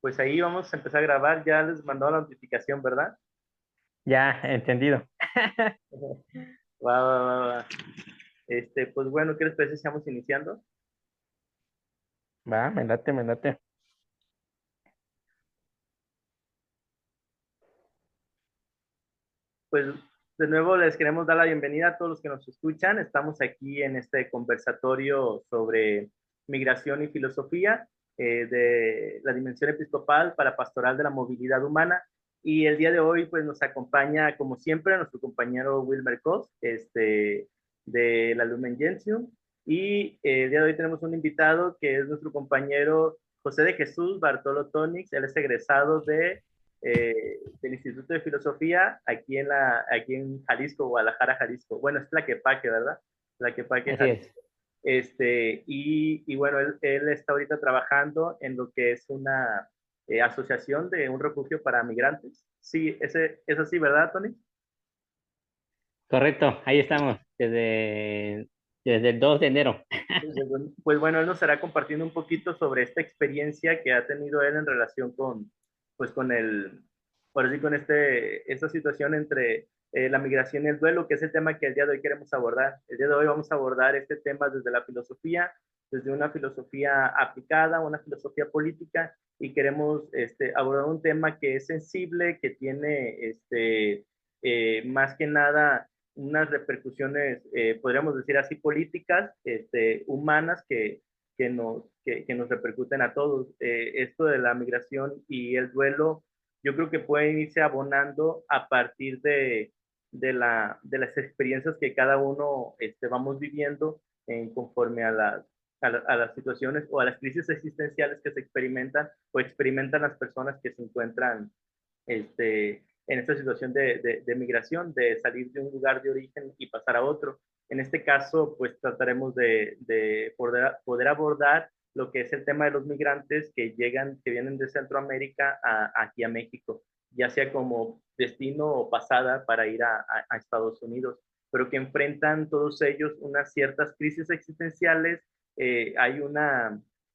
Pues ahí vamos a empezar a grabar, ya les mandó la notificación, ¿verdad? Ya, entendido. Va, va, va, va. Pues bueno, ¿qué les parece si estamos iniciando? Va, me late, me late. Pues de nuevo les queremos dar la bienvenida a todos los que nos escuchan. Estamos aquí en este conversatorio sobre migración y filosofía de la dimensión episcopal para pastoral de la movilidad humana. Y el día de hoy pues nos acompaña, como siempre, nuestro compañero Wilmer Cos, de la Lumen Gentium. Y el día de hoy tenemos un invitado que es nuestro compañero José de Jesús Bartolo Tonix. Él es egresado del Instituto de Filosofía aquí en Jalisco, Guadalajara, Jalisco. Bueno, es Tlaquepaque, ¿verdad? Tlaquepaque, Así Jalisco. es. Y bueno, él está ahorita trabajando en lo que es una asociación de un refugio para migrantes. Sí, es así, ¿verdad, Tony? Correcto, ahí estamos, desde el 2 de enero. Pues bueno, él nos estará compartiendo un poquito sobre esta experiencia que ha tenido él en relación pues con por así, con esta situación entre la migración y el duelo, que es el tema que el día de hoy queremos abordar. El día de hoy vamos a abordar este tema desde la filosofía, desde una filosofía aplicada, una filosofía política, y queremos abordar un tema que es sensible, que tiene más que nada unas repercusiones, podríamos decir así, políticas, humanas, que nos repercuten a todos. Esto de la migración y el duelo, yo creo que pueden irse abonando a partir de las experiencias que cada uno vamos viviendo conforme a las situaciones o a las crisis existenciales que se experimentan o experimentan las personas que se encuentran en esta situación de migración, de salir de un lugar de origen y pasar a otro. En este caso, pues trataremos de poder abordar lo que es el tema de los migrantes que llegan, que vienen de Centroamérica aquí a México, ya sea como destino o pasada para ir a Estados Unidos, pero que enfrentan todos ellos unas ciertas crisis existenciales. Hay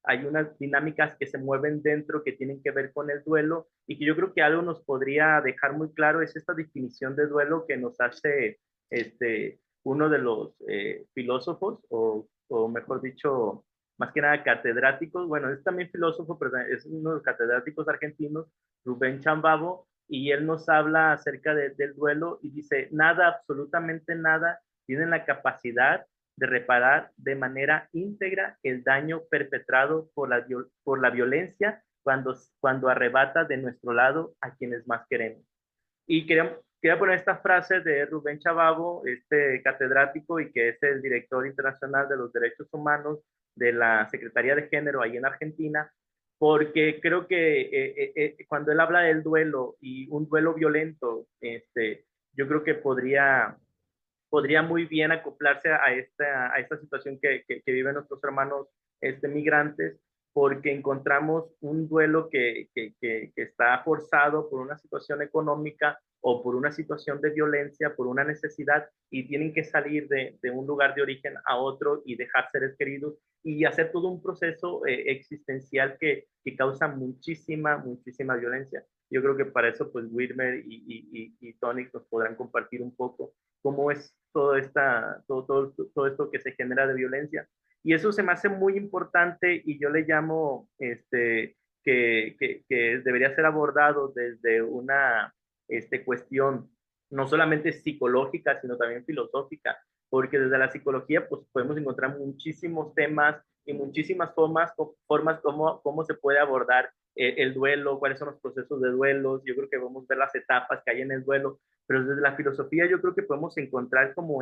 hay unas dinámicas que se mueven dentro que tienen que ver con el duelo y que yo creo que algo nos podría dejar muy claro es esta definición de duelo que nos hace uno de los filósofos o mejor dicho, más que nada catedráticos, bueno, es también filósofo, pero es uno de los catedráticos argentinos, Rubén Chambabo, y él nos habla acerca del duelo y dice, nada, absolutamente nada, tienen la capacidad de reparar de manera íntegra el daño perpetrado por la violencia cuando arrebata de nuestro lado a quienes más queremos. Y quería poner esta frase de Rubén Chababo, este catedrático y que es el director internacional de los derechos humanos de la Secretaría de Género ahí en Argentina, porque creo que cuando él habla del duelo y un duelo violento, yo creo que podría muy bien acoplarse a esta situación que viven nuestros hermanos migrantes, porque encontramos un duelo que está forzado por una situación económica o por una situación de violencia, por una necesidad, y tienen que salir de un lugar de origen a otro y dejar seres queridos y hacer todo un proceso existencial que causa muchísima violencia. Yo creo que para eso, pues, Wilmer y Tonic nos podrán compartir un poco cómo es todo esto que se genera de violencia. Y eso se me hace muy importante y yo le llamo que debería ser abordado desde una cuestión no solamente psicológica, sino también filosófica, porque desde la psicología pues podemos encontrar muchísimos temas y muchísimas formas cómo se puede abordar el duelo, cuáles son los procesos de duelos. Yo creo que vamos a ver las etapas que hay en el duelo, pero desde la filosofía yo creo que podemos encontrar como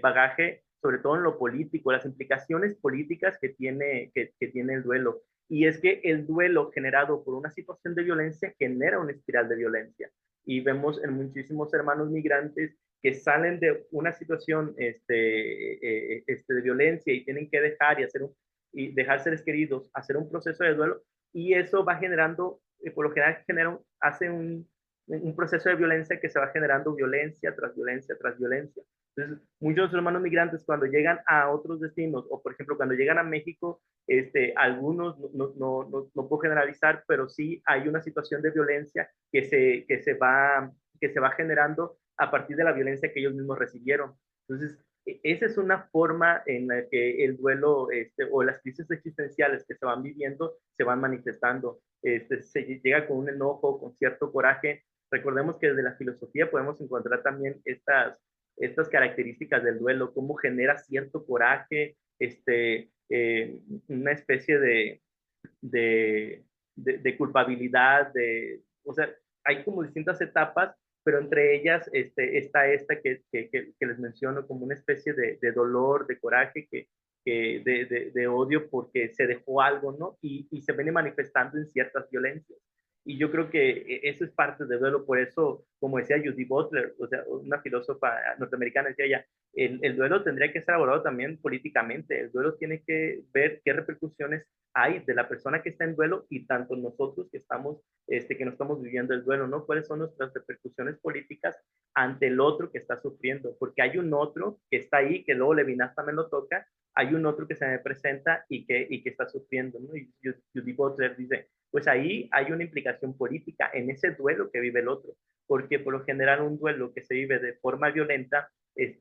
bagaje, sobre todo en lo político, las implicaciones políticas que tiene el duelo. Y es que el duelo generado por una situación de violencia genera una espiral de violencia. Y vemos en muchísimos hermanos migrantes que salen de una situación de violencia y tienen que dejar y dejar seres queridos, hacer un proceso de duelo, y eso va generando, por lo general hace un proceso de violencia que se va generando violencia tras violencia tras violencia. Entonces, muchos hermanos migrantes cuando llegan a otros destinos, o por ejemplo, cuando llegan a México, algunos, no puedo generalizar, pero sí hay una situación de violencia que se va generando a partir de la violencia que ellos mismos recibieron. Entonces, esa es una forma en la que el duelo o las crisis existenciales que se van viviendo se van manifestando. Se llega con un enojo, con cierto coraje. Recordemos que desde la filosofía podemos encontrar también estas características del duelo, cómo genera cierto coraje, una especie de culpabilidad, o sea, hay como distintas etapas, pero entre ellas está esta que les menciono como una especie de dolor, de coraje, de odio porque se dejó algo, ¿no? Y se viene manifestando en ciertas violencias. Y yo creo que eso es parte del duelo, por eso, como decía Judy Butler, o sea, una filósofa norteamericana, decía ella, el duelo tendría que ser abordado también políticamente, el duelo tiene que ver qué repercusiones hay de la persona que está en duelo y tanto nosotros que no estamos viviendo el duelo, ¿no? ¿Cuáles son nuestras repercusiones políticas ante el otro que está sufriendo? Porque hay un otro que está ahí, que luego Levinas también lo toca, hay un otro que se me presenta y que está sufriendo, ¿no? Y Judy Butler dice, pues ahí hay una implicación política en ese duelo que vive el otro, porque por lo general un duelo que se vive de forma violenta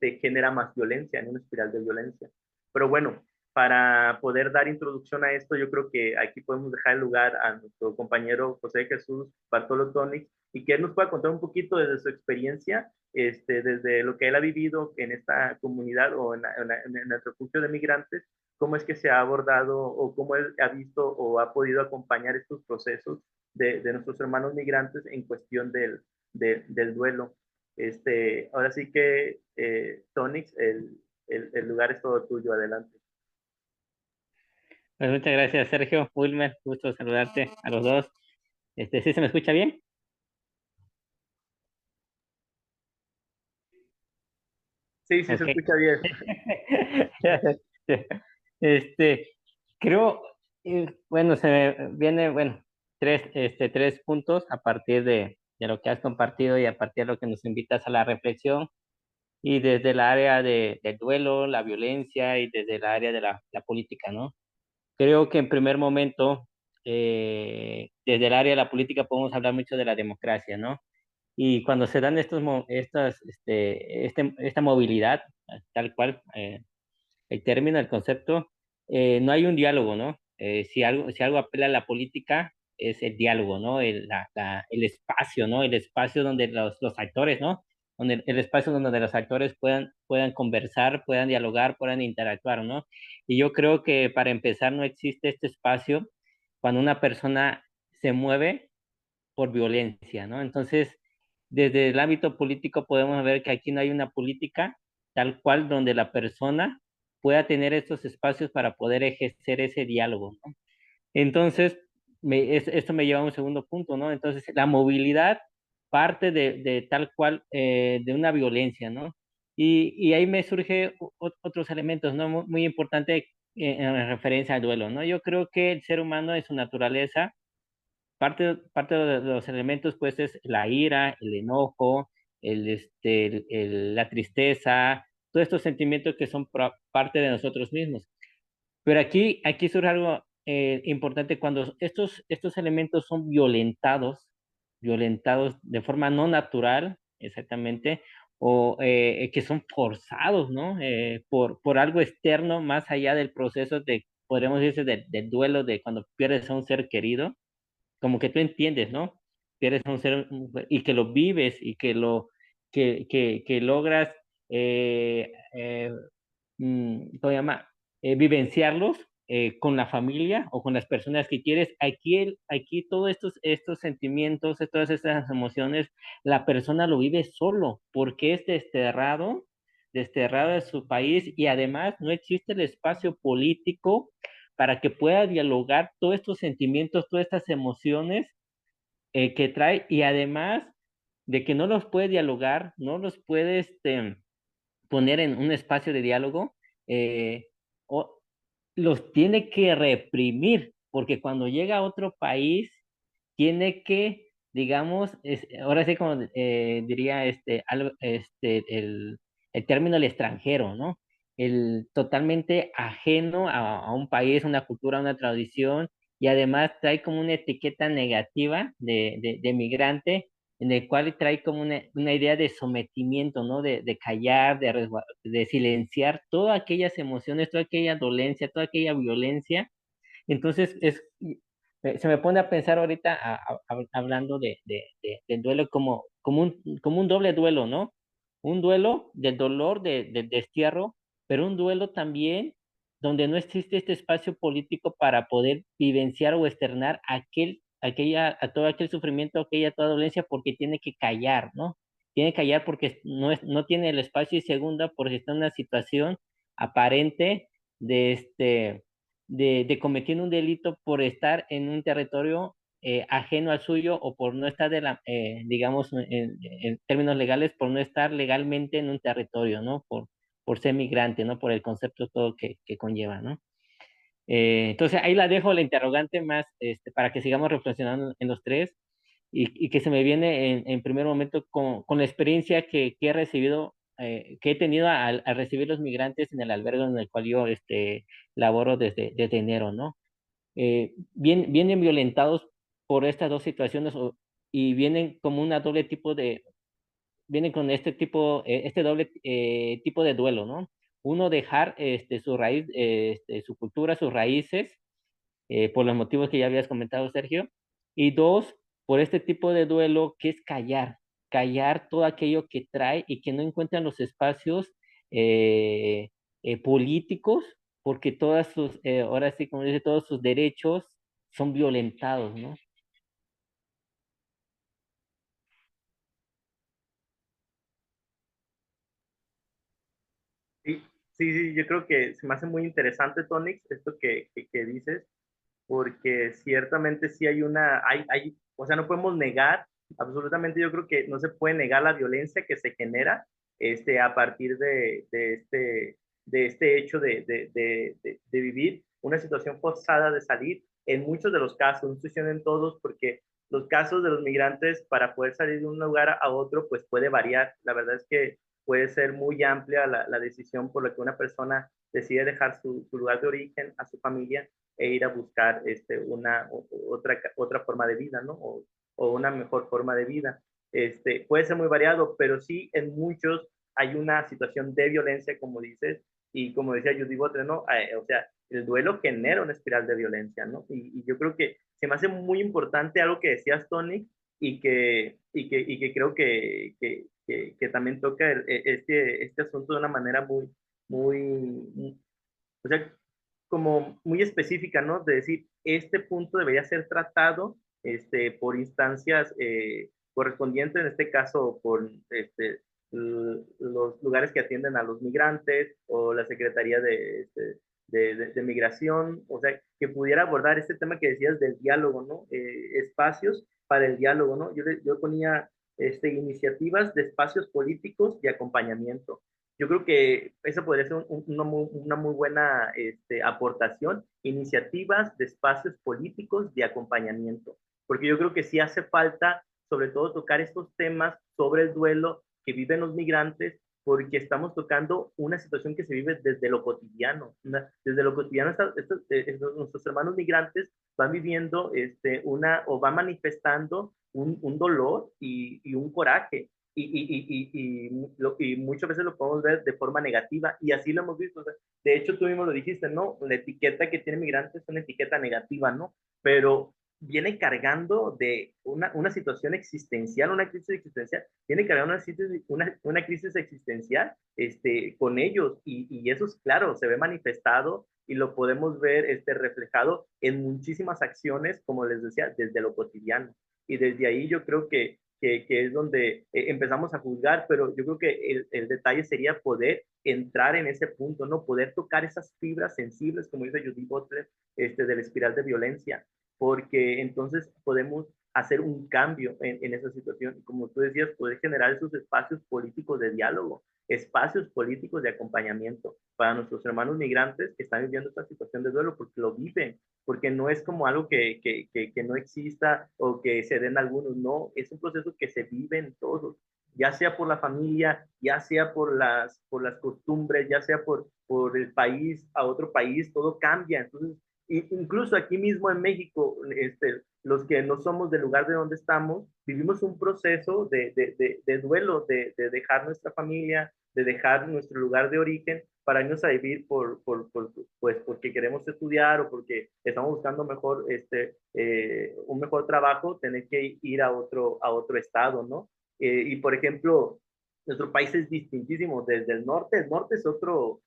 genera más violencia, en una espiral de violencia. Pero bueno, para poder dar introducción a esto, yo creo que aquí podemos dejar el lugar a nuestro compañero José Jesús Bartolo Tonix y que él nos pueda contar un poquito desde su experiencia, desde lo que él ha vivido en esta comunidad o en el refugio de migrantes, cómo es que se ha abordado o cómo él ha visto o ha podido acompañar estos procesos de nuestros hermanos migrantes en cuestión del duelo. Ahora sí que, Tonix, el lugar es todo tuyo, adelante. Pues muchas gracias, Sergio. Wilmer, gusto saludarte a los dos. ¿Sí se me escucha bien? Sí, sí, se Ok. escucha bien. Este, creo, bueno, se me viene, bueno, tres puntos a partir de lo que has compartido y a partir de lo que nos invitas a la reflexión y desde el área del duelo, la violencia y desde el área de la política, ¿no? Creo que en primer momento, desde el área de la política podemos hablar mucho de la democracia, ¿no? Y cuando se dan esta movilidad, tal cual, el término, el concepto, no hay un diálogo, ¿no? Si algo apela a la política, es el diálogo, ¿no? El espacio, ¿no? El espacio donde los actores, ¿no? Donde, el espacio donde los actores puedan conversar, puedan dialogar, puedan interactuar, ¿no? Y yo creo que para empezar no existe este espacio cuando una persona se mueve por violencia, ¿no? Entonces, desde el ámbito político podemos ver que aquí no hay una política tal cual donde la persona pueda tener estos espacios para poder ejercer ese diálogo, ¿no? Entonces, esto me lleva a un segundo punto, ¿no? Entonces, la movilidad parte de tal cual, de una violencia, ¿no? Y ahí me surge otros elementos, ¿no? Muy importante, en referencia al duelo, ¿no? Yo creo que el ser humano en su naturaleza, parte de los elementos, pues, es la ira, el enojo, la tristeza, todos estos sentimientos que son parte de nosotros mismos. Pero aquí surge algo, importante cuando estos elementos son violentados de forma no natural, exactamente, o que son forzados, ¿no? Por algo externo, más allá del proceso podríamos decir, del duelo de cuando pierdes a un ser querido, como que tú entiendes, ¿no? Que eres un ser y que lo vives y que logras, eh, eh, ¿cómo se llama? Vivenciarlos, con la familia o con las personas que quieres. Aquí todos estos sentimientos, todas estas emociones, la persona lo vive solo porque es desterrado de su país y además no existe el espacio político para que pueda dialogar todos estos sentimientos, todas estas emociones, que trae y además de que no los puede dialogar, no los puede, poner en un espacio de diálogo, eh, o los tiene que reprimir, porque cuando llega a otro país, tiene que, digamos, ahora sí como, diría, el término el extranjero, ¿no? El totalmente ajeno a un país, una cultura, una tradición, y además trae como una etiqueta negativa de migrante, en el cual trae como una idea de sometimiento, ¿no? De callar, de silenciar todas aquellas emociones, toda aquella dolencia, toda aquella violencia. Entonces, se me pone a pensar ahorita, hablando del duelo como un doble duelo, ¿no? Un duelo del dolor, del destierro, pero un duelo también donde no existe este espacio político para poder vivenciar o externar a todo aquel sufrimiento, aquella toda dolencia, porque tiene que callar, ¿no? Tiene que callar porque no tiene el espacio, y segunda, porque está en una situación aparente de de cometiendo un delito por estar en un territorio ajeno al suyo, o por no estar digamos, en términos legales, por no estar legalmente en un territorio, ¿no? Por ser migrante, ¿no? Por el concepto todo que conlleva, ¿no? Entonces ahí la dejo la interrogante más, para que sigamos reflexionando en los tres, y que se me viene en primer momento con la experiencia que he recibido, que he tenido al recibir los migrantes en el albergue en el cual yo laboro desde enero, ¿no? Vienen violentados por estas dos situaciones, y vienen como una doble tipo vienen con este doble tipo de duelo, ¿no? Uno, dejar su raíz, su cultura, sus raíces, por los motivos que ya habías comentado, Sergio. Y dos, por este tipo de duelo que es callar todo aquello que trae y que no encuentran los espacios eh, políticos, porque ahora sí, como dice, todos sus derechos son violentados, ¿no? Sí, sí, sí, yo creo que se me hace muy interesante, Tonix, esto que dices, porque ciertamente sí hay o sea, no podemos negar, absolutamente yo creo que no se puede negar la violencia que se genera a partir de este hecho de vivir una situación forzada de salir, en muchos de los casos, no estoy diciendo en todos, porque los casos de los migrantes para poder salir de un lugar a otro, pues puede variar. La verdad es que puede ser muy amplia la decisión por la que una persona decide dejar su lugar de origen, a su familia, e ir a buscar otra forma de vida, ¿no? O una mejor forma de vida. Puede ser muy variado, pero sí en muchos hay una situación de violencia, como dices, y como decía Judy Butler, ¿no? O sea, el duelo genera una espiral de violencia, ¿no? Y yo creo que se me hace muy importante algo que decías, Tony, y que creo que también toca este asunto de una manera muy, o sea, como muy específica, ¿no? De decir, este punto debería ser tratado por instancias correspondientes, en este caso por los lugares que atienden a los migrantes o la Secretaría de Migración, o sea, que pudiera abordar este tema que decías del diálogo, ¿no? Espacios para el diálogo, ¿no? Yo ponía iniciativas de espacios políticos de acompañamiento. Yo creo que eso podría ser una muy buena aportación, iniciativas de espacios políticos de acompañamiento, porque yo creo que sí hace falta, sobre todo, tocar estos temas sobre el duelo que viven los migrantes, porque estamos tocando una situación que se vive desde lo cotidiano. Desde lo cotidiano, nuestros hermanos migrantes van viviendo o van manifestando un dolor y un coraje y muchas veces lo podemos ver de forma negativa y así lo hemos visto. O sea, de hecho, tú mismo lo dijiste, ¿no? La etiqueta que tiene migrante es una etiqueta negativa, ¿no? Pero viene cargando de una situación existencial, una crisis existencial, viene cargando una crisis existencial con ellos y eso es claro, se ve manifestado y lo podemos ver reflejado en muchísimas acciones, como les decía, desde lo cotidiano. Y desde ahí yo creo que es donde empezamos a juzgar, pero yo creo que el detalle sería poder entrar en ese punto, ¿no? Poder tocar esas fibras sensibles, como dice Judy Butler, de la espiral de violencia, porque entonces podemos hacer un cambio en esa situación. Y como tú decías, poder generar esos espacios políticos de diálogo, espacios políticos de acompañamiento para nuestros hermanos migrantes que están viviendo esta situación de duelo porque lo viven, porque no es como algo que no exista o que se den algunos, no, es un proceso que se vive en todos. ya sea por la familia, ya sea por las costumbres, ya sea por el país a otro país, todo cambia. Entonces, incluso aquí mismo en México, los que no somos del lugar de donde estamos, vivimos un proceso de duelo, de dejar nuestra familia, de dejar nuestro lugar de origen para irnos a vivir pues porque queremos estudiar o porque estamos buscando mejor, un mejor trabajo, tener que ir a otro estado, ¿no? Y por ejemplo, nuestro país es distintísimo. Desde el norte es otro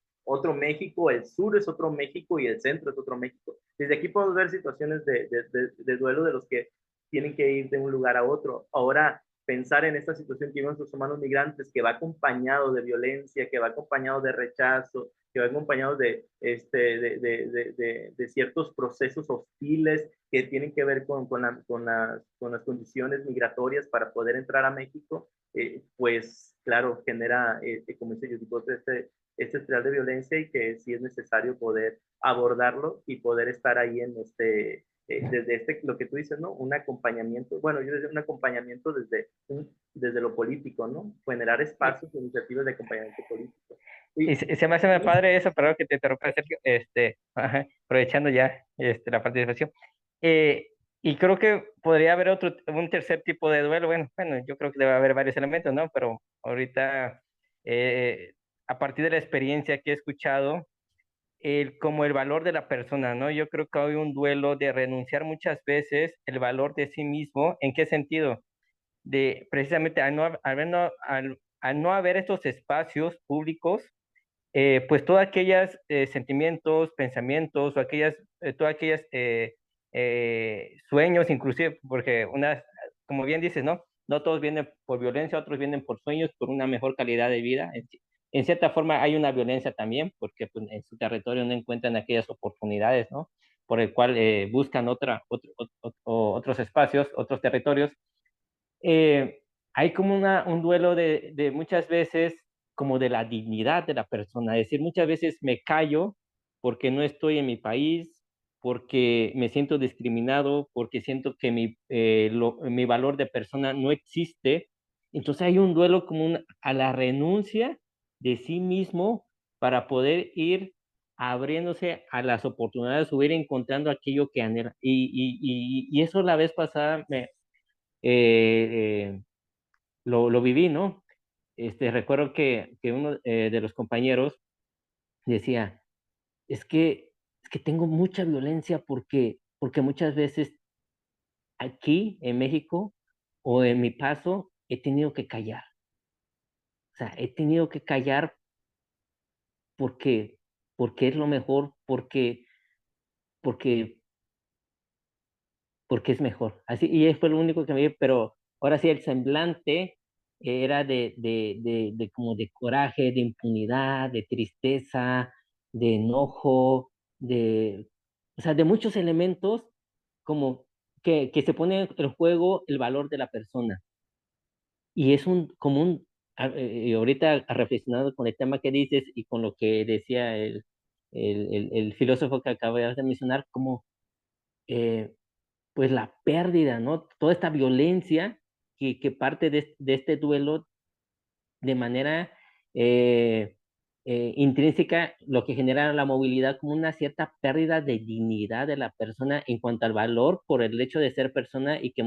México, el sur es otro México y el centro es otro México. Desde aquí podemos ver situaciones de duelo de los que tienen que ir de un lugar a otro. Ahora, pensar en esta situación que viven los humanos migrantes, que va acompañado de violencia, que va acompañado de rechazo, que va acompañado de ciertos procesos hostiles que tienen que ver con las condiciones migratorias para poder entrar a México, pues claro, genera, como dice YouTube, este espiral de violencia y que sí es necesario poder abordarlo y poder estar ahí desde lo que tú dices, ¿no? Un acompañamiento, bueno, yo decía un acompañamiento desde lo político, ¿no? Generar espacios, iniciativas de acompañamiento político. Y se me hace muy padre eso, perdón que te interrumpa, Sergio, ajá, aprovechando ya la participación. Eh, y creo que podría haber un tercer tipo de duelo. Bueno, yo creo que debe haber varios elementos, ¿no? Pero ahorita, a partir de la experiencia que he escuchado, como el valor de la persona, ¿no? Yo creo que hay un duelo de renunciar muchas veces el valor de sí mismo. ¿En qué sentido? De precisamente al no haber estos espacios públicos, pues todas aquellas sentimientos, pensamientos o todas aquellas sueños, inclusive, porque como bien dices, ¿no? No todos vienen por violencia, otros vienen por sueños, por una mejor calidad de vida. En cierta forma hay una violencia también, porque pues, en su territorio no encuentran aquellas oportunidades, ¿no? Por el cual buscan otros espacios, otros territorios. Hay como un duelo de muchas veces como de la dignidad de la persona, es decir, muchas veces me callo porque no estoy en mi país, porque me siento discriminado, porque siento que mi valor de persona no existe. Entonces hay un duelo como a la renuncia de sí mismo para poder ir abriéndose a las oportunidades o ir encontrando aquello que anhela. Y eso la vez pasada eh, lo viví, ¿no? Recuerdo que uno de los compañeros decía, es que tengo mucha violencia porque muchas veces aquí en México o en mi paso he tenido que callar. O sea, he tenido que callar porque, porque es lo mejor, porque, porque es mejor. Así, y fue lo único que me dio, pero ahora sí el semblante era de como de coraje, de impunidad, de tristeza, de enojo, o sea, de muchos elementos como que se pone en juego el valor de la persona. Y es y ahorita reflexionado con el tema que dices y con lo que decía el filósofo que acabas de mencionar, como eh, pues la pérdida, ¿no? Toda esta violencia que parte de este duelo de manera eh, intrínseca, lo que genera la movilidad como una cierta pérdida de dignidad de la persona en cuanto al valor por el hecho de ser persona y que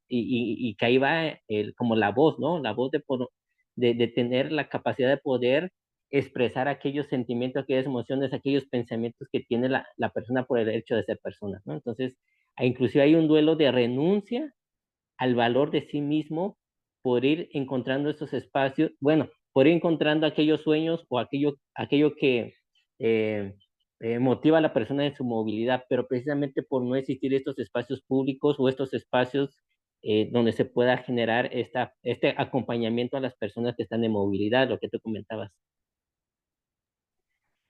y que ahí va como la voz, ¿no? La voz de tener la capacidad de poder expresar aquellos sentimientos, aquellas emociones, aquellos pensamientos que tiene la persona por el hecho de ser persona, ¿no? Entonces, inclusive hay un duelo de renuncia al valor de sí mismo por ir encontrando esos espacios, bueno, por ir encontrando aquellos sueños o aquello que eh, motiva a la persona en su movilidad, pero precisamente por no existir estos espacios públicos o estos espacios donde se pueda generar este acompañamiento a las personas que están en movilidad, lo que tú comentabas.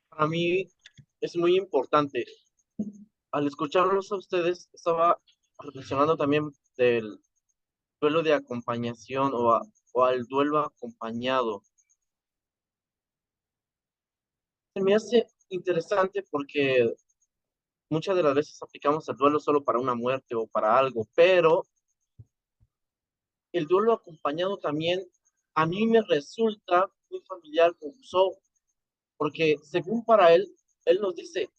Para mí es muy importante. Al escucharlos a ustedes, estaba reflexionando también del duelo de acompañación o al duelo acompañado. Se me hace interesante porque muchas de las veces aplicamos el duelo solo para una muerte o para algo, pero el duelo acompañado también a mí me resulta muy familiar con Rousseau, porque según para él nos dice,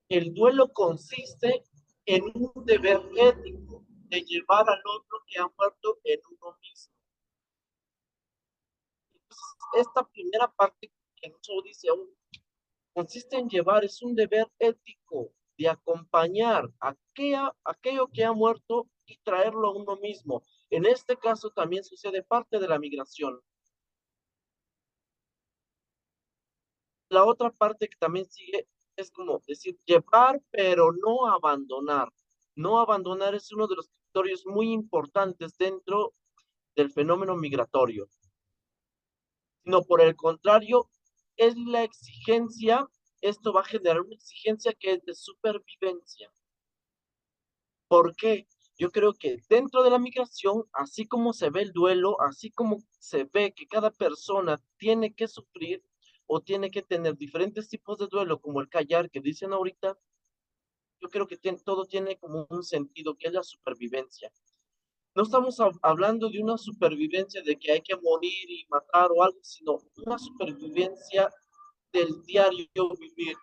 el duelo consiste en un deber ético de llevar al otro que ha muerto en uno mismo. Entonces, esta primera parte que Rousseau dice, consiste en llevar, es un deber ético de acompañar aquello que ha muerto y traerlo a uno mismo. En este caso también sucede parte de la migración. La otra parte que también sigue es como decir, llevar, pero no abandonar. No abandonar es uno de los criterios muy importantes dentro del fenómeno migratorio, sino por el contrario, es la exigencia, esto va a generar una exigencia que es de supervivencia. ¿Por qué? Yo creo que dentro de la migración, así como se ve el duelo, así como se ve que cada persona tiene que sufrir o tiene que tener diferentes tipos de duelo, como el callar que dicen ahorita, yo creo que todo tiene como un sentido, que es la supervivencia. No estamos hablando de una supervivencia de que hay que morir y matar o algo, sino una supervivencia del diario vivir.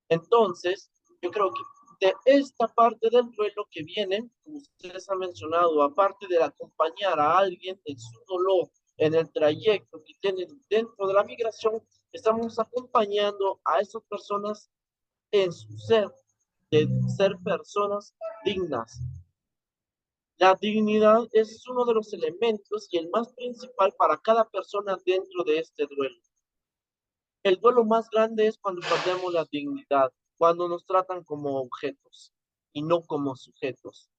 Entonces, yo creo que de esta parte del duelo que viene, como ustedes han mencionado, aparte de acompañar a alguien en su dolor, en el trayecto que tienen dentro de la migración, estamos acompañando a esas personas en su ser, de ser personas dignas. La dignidad es uno de los elementos y el más principal para cada persona dentro de este duelo. El duelo más grande es cuando perdemos la dignidad, cuando nos tratan como objetos y no como sujetos.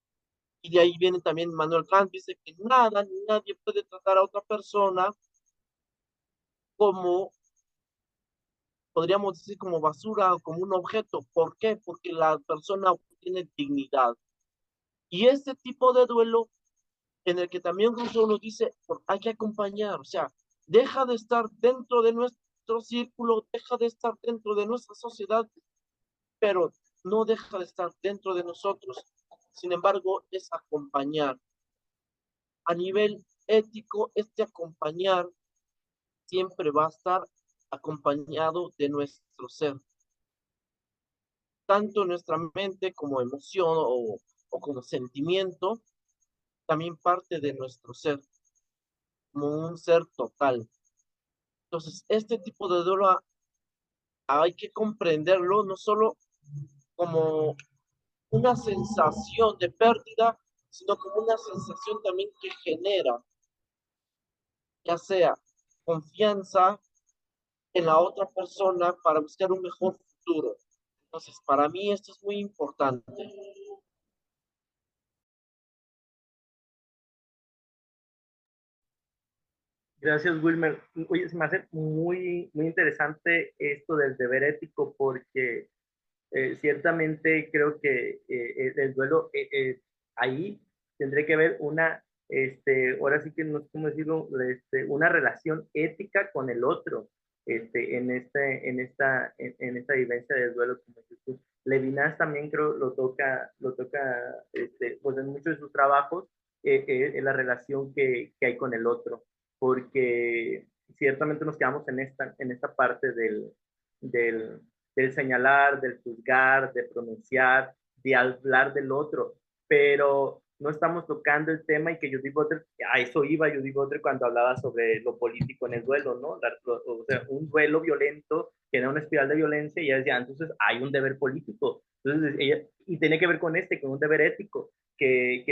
Y de ahí viene también Manuel Kant, dice que nada ni nadie puede tratar a otra persona como, podríamos decir, como basura o como un objeto. ¿Por qué? Porque la persona tiene dignidad. Y este tipo de duelo en el que también Rousseau nos dice, hay que acompañar, o sea, deja de estar dentro de nuestro círculo, deja de estar dentro de nuestra sociedad, pero no deja de estar dentro de nosotros. Sin embargo, es acompañar. A nivel ético, este acompañar siempre va a estar acompañado de nuestro ser, tanto nuestra mente como emoción o como sentimiento, también parte de nuestro ser, como un ser total. Entonces, este tipo de duelo hay que comprenderlo no solo como una sensación de pérdida, sino como una sensación también que genera, ya sea confianza en la otra persona para buscar un mejor futuro. Entonces, para mí esto es muy importante. Gracias, Wilmer. Oye, se me hace muy, muy interesante esto del deber ético porque ciertamente creo que el duelo ahí tendré que ver ahora sí que no sé cómo decirlo, una relación ética con el otro, en esta vivencia del duelo, como dices tú. Levinas también creo lo toca pues en muchos de sus trabajos, en la relación que hay con el otro, porque ciertamente nos quedamos en esta parte del, del señalar, del juzgar, de pronunciar, de hablar del otro, pero no estamos tocando el tema y que Judith Butler, a eso iba Judith Butler cuando hablaba sobre lo político en el duelo, ¿no? O sea, un duelo violento genera una espiral de violencia y ella decía, entonces hay un deber político. Entonces, y tenía que ver con un deber ético, que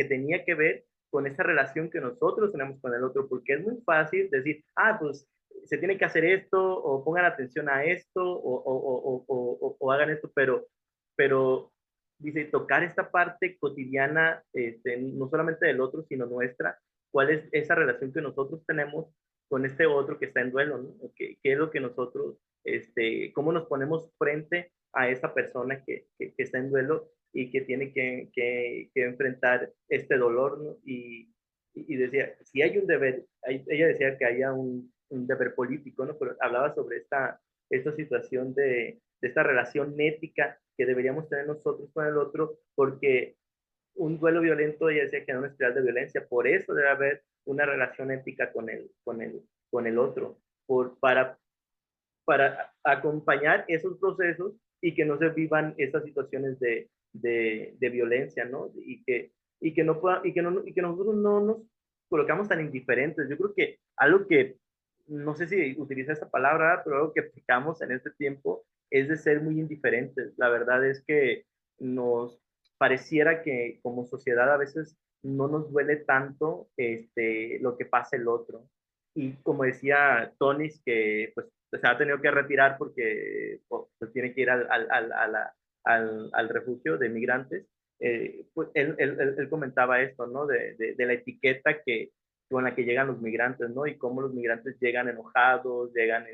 tenía que ver con esa relación que nosotros tenemos con el otro, porque es muy fácil decir, pues se tiene que hacer esto, o pongan atención a esto, o hagan esto, pero dice, tocar esta parte cotidiana, no solamente del otro, sino nuestra, cuál es esa relación que nosotros tenemos con este otro que está en duelo, ¿no? ¿Qué es lo que nosotros, cómo nos ponemos frente a esa persona que está en duelo y que tiene que enfrentar este dolor, ¿no? Y decía, si hay un deber, ella decía que haya un deber político, ¿no? Pero hablaba sobre esta situación de esta relación ética que deberíamos tener nosotros con el otro, porque un duelo violento, ella decía que era una espiral de violencia, por eso debe haber una relación ética con el otro, para acompañar esos procesos y que no se vivan esas situaciones de violencia, ¿no? Y que nosotros no nos colocamos tan indiferentes. Yo creo que algo que, no sé si utiliza esta palabra, pero algo que aplicamos en este tiempo es de ser muy indiferentes. La verdad es que nos pareciera que como sociedad a veces no nos duele tanto lo que pasa el otro. Y como decía Tony, que pues se ha tenido que retirar porque pues, tiene que ir al refugio de migrantes, pues él comentaba esto, ¿no? De la etiqueta con la que llegan los migrantes, ¿no? Y cómo los migrantes llegan enojados, llegan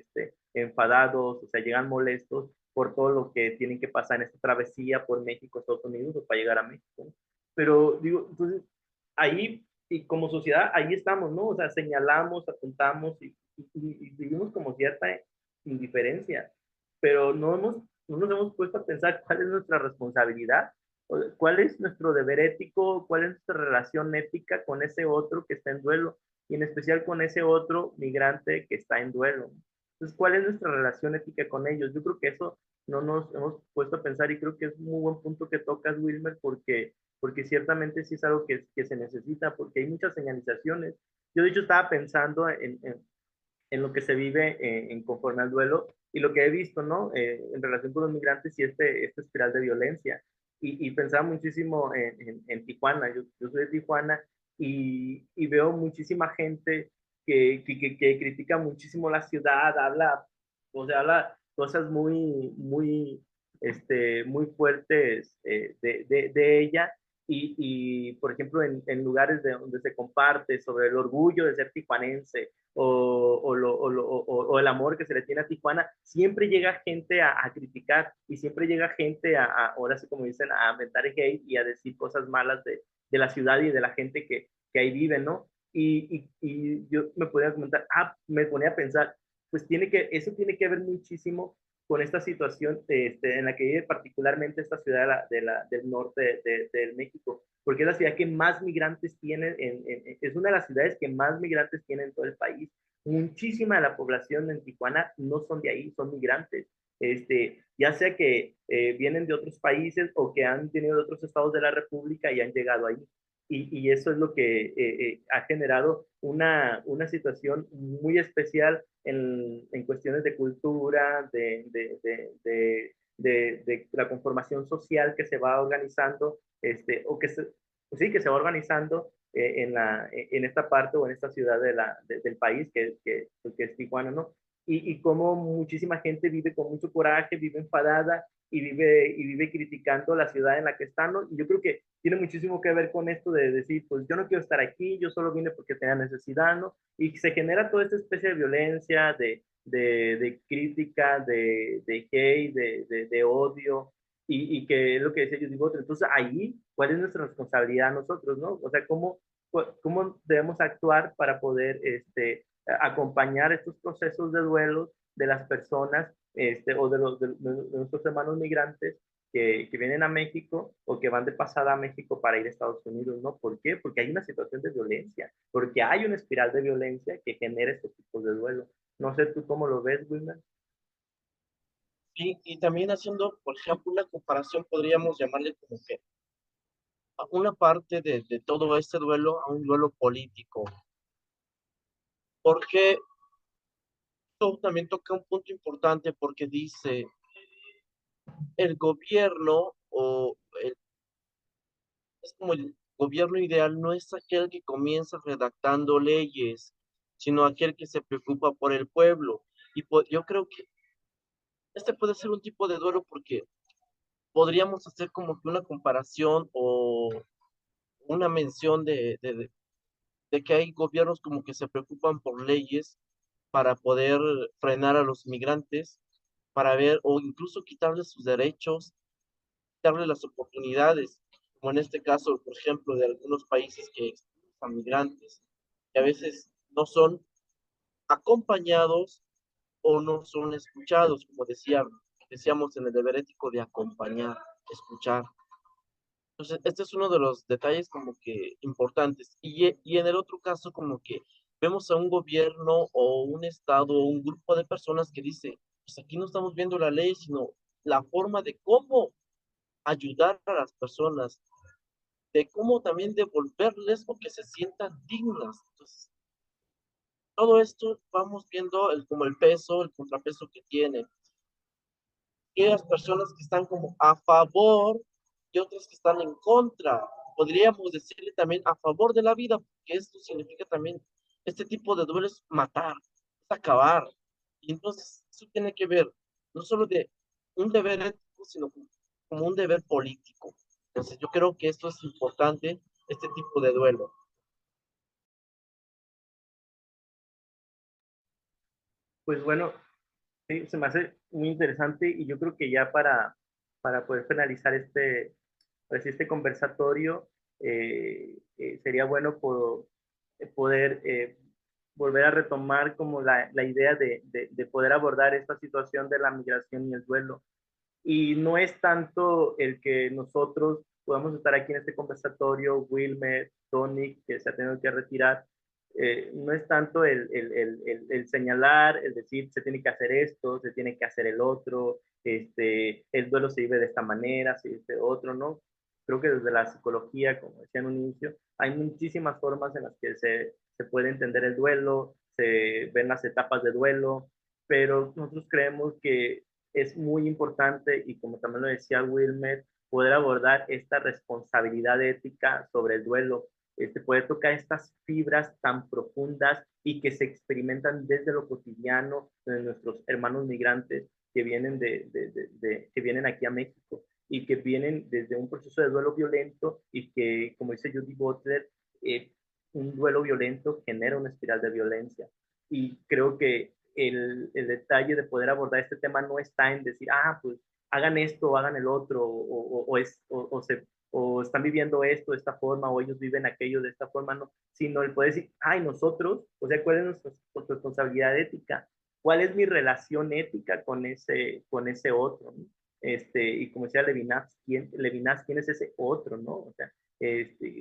enfadados, o sea, llegan molestos por todo lo que tienen que pasar en esta travesía por México, Estados Unidos o para llegar a México, ¿no? Pero digo, entonces, ahí, y como sociedad, ahí estamos, ¿no? O sea, señalamos, apuntamos y vivimos como cierta indiferencia, pero no nos hemos puesto a pensar cuál es nuestra responsabilidad, cuál es nuestro deber ético, cuál es nuestra relación ética con ese otro que está en duelo, y en especial con ese otro migrante que está en duelo. Entonces, ¿cuál es nuestra relación ética con ellos? Yo creo que eso no nos hemos puesto a pensar y creo que es un muy buen punto que tocas, Wilmer, porque ciertamente sí es algo que se necesita, porque hay muchas señalizaciones. Yo de hecho estaba pensando en lo que se vive en conforme al duelo y lo que he visto, ¿no? En relación con los migrantes y esta espiral de violencia. Y pensaba muchísimo en Tijuana. Yo soy de Tijuana y veo muchísima gente que critica muchísimo la ciudad, habla cosas muy fuertes de ella por ejemplo, en lugares donde se comparte sobre el orgullo de ser tijuanense o el amor que se le tiene a Tijuana, siempre llega gente a criticar y siempre llega gente ahora sí como dicen, a aventar hate y a decir cosas malas de la ciudad y de la gente que ahí vive, ¿no? Y yo me ponía a pensar, pues eso tiene que ver muchísimo con esta situación en la que vive particularmente esta ciudad del norte de México, porque es la ciudad que más migrantes tiene, es una de las ciudades que más migrantes tiene en todo el país. Muchísima de la población en Tijuana no son de ahí, son migrantes. Ya sea que vienen de otros países o que han tenido de otros estados de la República y han llegado ahí. Y eso es lo que ha generado una situación muy especial en cuestiones de cultura, de la conformación social que se va organizando, pues sí, que se va organizando en esta parte o en esta ciudad del país, que es Tijuana, ¿no? Y cómo muchísima gente vive con mucho coraje, vive enfadada y vive criticando la ciudad en la que están, ¿no? Y yo creo que tiene muchísimo que ver con esto de decir, pues yo no quiero estar aquí, yo solo vine porque tenía necesidad, ¿no? Y se genera toda esta especie de violencia, de crítica, de hate, de odio, y que es lo que decía yo digo, entonces ahí, ¿cuál es nuestra responsabilidad nosotros, no? O sea, ¿cómo debemos actuar para poder acompañar estos procesos de duelo de las personas o de nuestros hermanos migrantes que vienen a México o que van de pasada a México para ir a Estados Unidos, ¿no? ¿Por qué? Porque hay una situación de violencia, porque hay una espiral de violencia que genera estos tipos de duelo. No sé tú cómo lo ves, Wilmer. Y también haciendo, por ejemplo, una comparación, podríamos llamarle como que a una parte de todo este duelo a un duelo político, porque esto también toca un punto importante porque dice, el gobierno es como el gobierno ideal no es aquel que comienza redactando leyes, sino aquel que se preocupa por el pueblo. Y yo creo que este puede ser un tipo de duelo porque podríamos hacer como que una comparación o una mención de que hay gobiernos como que se preocupan por leyes para poder frenar a los migrantes, para ver o incluso quitarles sus derechos, quitarles las oportunidades, como en este caso, por ejemplo, de algunos países que expulsan migrantes, que a veces no son acompañados o no son escuchados, como decíamos en el deber ético de acompañar, escuchar. Entonces, este es uno de los detalles como que importantes. Y en el otro caso, como que vemos a un gobierno o un estado o un grupo de personas que dice, pues aquí no estamos viendo la ley, sino la forma de cómo ayudar a las personas, de cómo también devolverles o que se sientan dignas. Entonces, todo esto vamos viendo como el peso, el contrapeso que tiene. Aquellas personas que están como a favor y otras que están en contra. Podríamos decirle también a favor de la vida, porque esto significa también, este tipo de duelo es matar, es acabar. Y entonces eso tiene que ver no solo de un deber ético, sino como un deber político. Entonces yo creo que esto es importante, este tipo de duelo. Pues bueno, sí, se me hace muy interesante y yo creo que ya para poder finalizar pues, este conversatorio, sería bueno poder volver a retomar como la idea de poder abordar esta situación de la migración y el duelo. Y no es tanto el que nosotros podamos estar aquí en este conversatorio, Wilmer, Tony, que se ha tenido que retirar, no es tanto el señalar, el decir se tiene que hacer esto, se tiene que hacer el otro, el duelo se vive de esta manera, se vive de otro, ¿no? Creo que desde la psicología, como decía en un inicio, hay muchísimas formas en las que se puede entender el duelo, se ven las etapas de duelo, pero nosotros creemos que es muy importante, y como también lo decía Wilmer, poder abordar esta responsabilidad ética sobre el duelo, poder tocar estas fibras tan profundas y que se experimentan desde lo cotidiano de nuestros hermanos migrantes que vienen, que vienen aquí a México y que vienen desde un proceso de duelo violento y que, como dice Judy Butler, un duelo violento genera una espiral de violencia. Y creo que el detalle de poder abordar este tema no está en decir, pues hagan esto o hagan el otro, o están viviendo esto de esta forma, o ellos viven aquello de esta forma, no, sino el poder decir, nosotros, o sea, ¿cuál es nuestra responsabilidad ética? ¿Cuál es mi relación ética con ese otro? ¿No? Y como decía Levinas, ¿quién es ese otro? ¿No? O sea,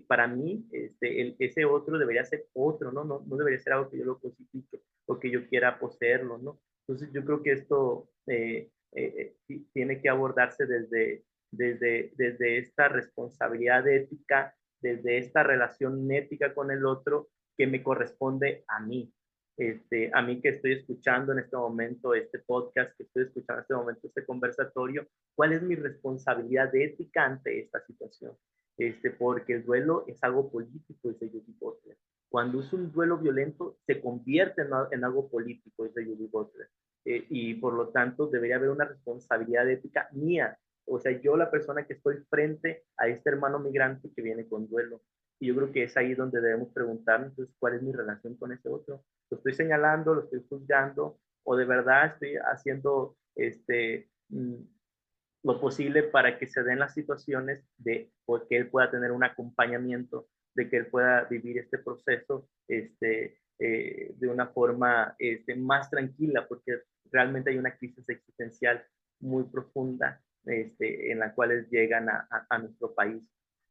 para mí, ese otro debería ser otro, ¿no? No debería ser algo que yo lo cosifique o que yo quiera poseerlo, ¿no? Entonces yo creo que esto tiene que abordarse desde esta responsabilidad ética, desde esta relación ética con el otro que me corresponde a mí. A mí que estoy escuchando en este momento este podcast, que estoy escuchando en este momento este conversatorio, ¿cuál es mi responsabilidad ética ante esta situación? Porque el duelo es algo político, dice Judy Butler. Cuando es un duelo violento, se convierte en algo político, dice Judy Butler. Y por lo tanto debería haber una responsabilidad ética mía. O sea, yo la persona que estoy frente a este hermano migrante que viene con duelo. Y yo creo que es ahí donde debemos preguntarnos, entonces, ¿cuál es mi relación con ese otro? ¿Lo estoy señalando, lo estoy juzgando, o de verdad estoy haciendo lo posible para que se den las situaciones de que él pueda tener un acompañamiento, de que él pueda vivir este proceso de una forma más tranquila, porque realmente hay una crisis existencial muy profunda en la cual llegan a nuestro país.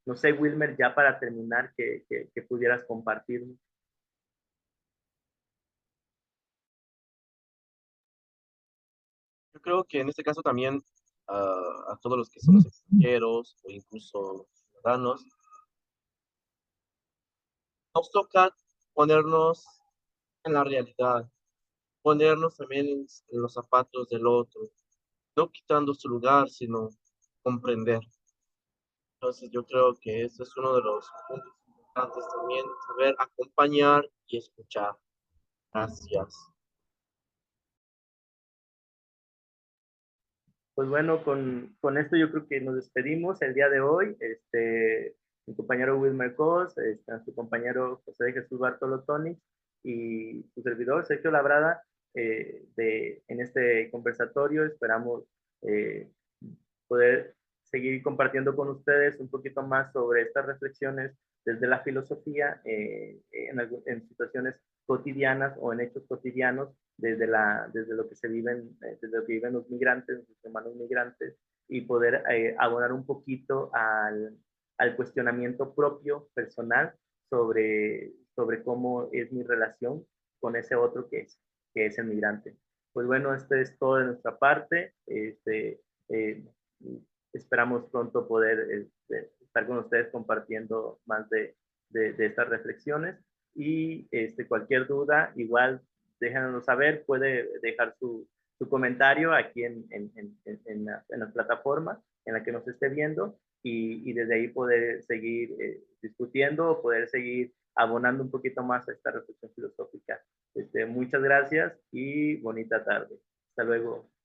No sé, Wilmer, ya para terminar, que pudieras compartirnos. Yo creo que en este caso también a todos los que son los extranjeros o incluso ciudadanos, nos toca ponernos en la realidad, ponernos también en los zapatos del otro, no quitando su lugar, sino comprender. Entonces yo creo que ese es uno de los puntos importantes también, saber acompañar y escuchar. Gracias. Pues bueno, con esto yo creo que nos despedimos el día de hoy. Mi compañero Wilmer Cos, su compañero José Jesús Bartolo Toni y su servidor Sergio Labrada en este conversatorio. Esperamos eh, poder seguir compartiendo con ustedes un poquito más sobre estas reflexiones desde la filosofía en situaciones cotidianas o en hechos cotidianos desde lo que se viven, desde lo que viven los migrantes, los hermanos migrantes, y poder abonar un poquito al cuestionamiento propio, personal, sobre cómo es mi relación con ese otro que es el migrante. Pues bueno, esto es todo de nuestra parte. Esperamos pronto poder estar con ustedes compartiendo más de estas reflexiones y cualquier duda, igual déjanos saber, puede dejar su comentario aquí en la plataforma en la que nos esté viendo y desde ahí poder seguir discutiendo o poder seguir abonando un poquito más a esta reflexión filosófica. Muchas gracias y bonita tarde. Hasta luego.